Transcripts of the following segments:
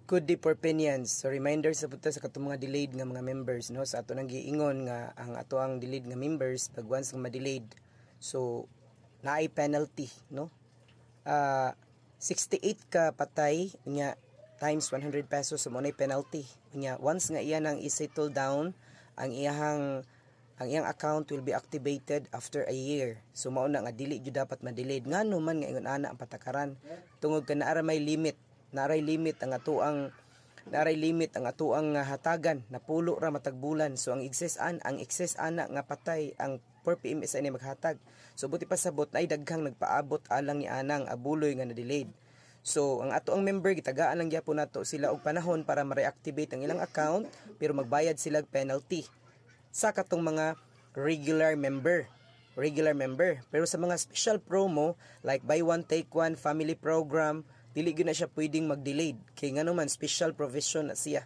Good day for Penyans. So reminder sa puta sa katong mga delayed nga mga members, no, sa ato nang giingon nga ang ato ang delayed nga members pag once nga ma-delayed, so naay penalty, no. 68 ka patay nya times 100 pesos sa money penalty nya. Once nga iyan ang i-settle down, ang iyang account will be activated after a year. So mao na nga dili jud dapat ma-delayed ngano man nga ingon ana ang patakaran tungod ka naara may limit. Naray limit ang atuang hatagan na pulo ra matag bulan. So ang excess ana nga patay ang 4 PM isa ni maghatag. So buti pa sabot na daghang nagpaabot alang ni anang abuloy nga na delayed. So ang atuang member gitagaan lang gyapon nato sila og panahon para ma-reactivate ang ilang account pero magbayad sila penalty sa katong mga regular member. Pero sa mga special promo like buy one take one family program, dili gyud na siya pwedeng mag-delayed kay ngano man special provision na siya,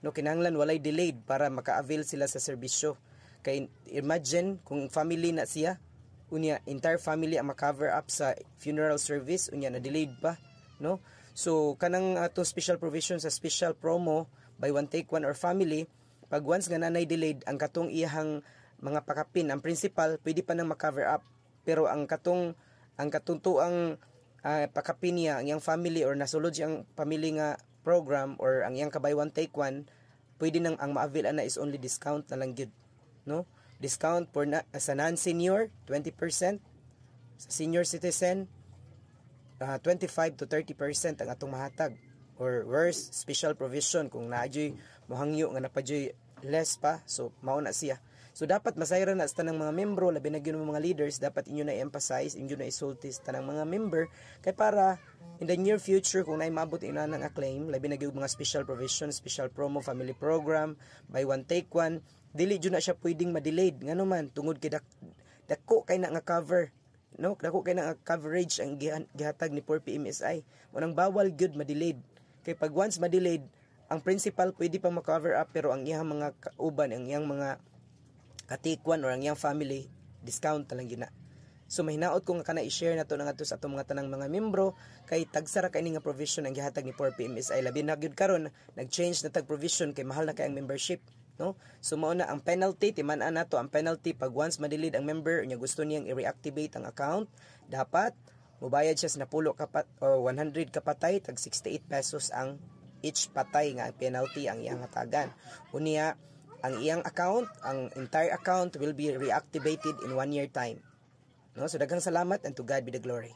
no. Kinahanglan walay delayed para maka-avail sila sa serbisyo. Kay imagine kung family na siya, unya entire family ang ma-cover up sa funeral service, unya na delayed pa, no. So kanang ato special provision sa special promo buy one take one or family, pag once nga nanay delayed ang katong iyang mga pakapin, ang principal pwede pa nang ma-cover up, pero ang katong tuang pakapin niya ang iyang family or nasulod siyang family nga program or ang iyang kabay one take one, pwede nang ang ma-avail ana is only discount na lang gyud, no. Discount for sa non-senior 20%, sa senior citizen 25 to 30% ang atong mahatag, or worse special provision kung naadyoy mohangyo nga napadyoy less pa, so mao na siya. So dapat masayra na sa tanang mga membro, labi na gyud mga leaders, dapat inyo na emphasize, inyo na isulti sa tanang mga member kay para in the near future kung naay maabot ina nang acclaim, labi na gyud mga special provision, special promo, family program, buy one take one, dili jud na siya pwedeng ma-delayed ngano man tungod kay dako kay na nga cover, no, dako kay na nga coverage ang gihatag ni 4 PMSI. Unang bawal gyud ma-delayed kay pag once ma-delayed, ang principal pwede pa ma-cover up pero ang iyang mga kauban, ang iyang mga katikwan or ang iyang family, discount na lang yun na. So mahinaot ko nga kana i-share na to sa atong mga tanang mga membro kay tagsara kay nga provision ang gihatag ni 4 PMSI. Labi na gyud karon nag-change na tag provision kay mahal na kay ang membership, no. So mao na ang penalty, timan-an nato ang penalty pag once ma-delete ang member unya gusto niyang i-reactivate ang account, dapat mubayad siya sa napulo ka o 100 ka patay, tag 68 pesos ang each patay nga penalty ang iyang hatagan. Unya ang iyang account, ang entire account will be reactivated in 1 year time, no. So daghang salamat and to God be the glory.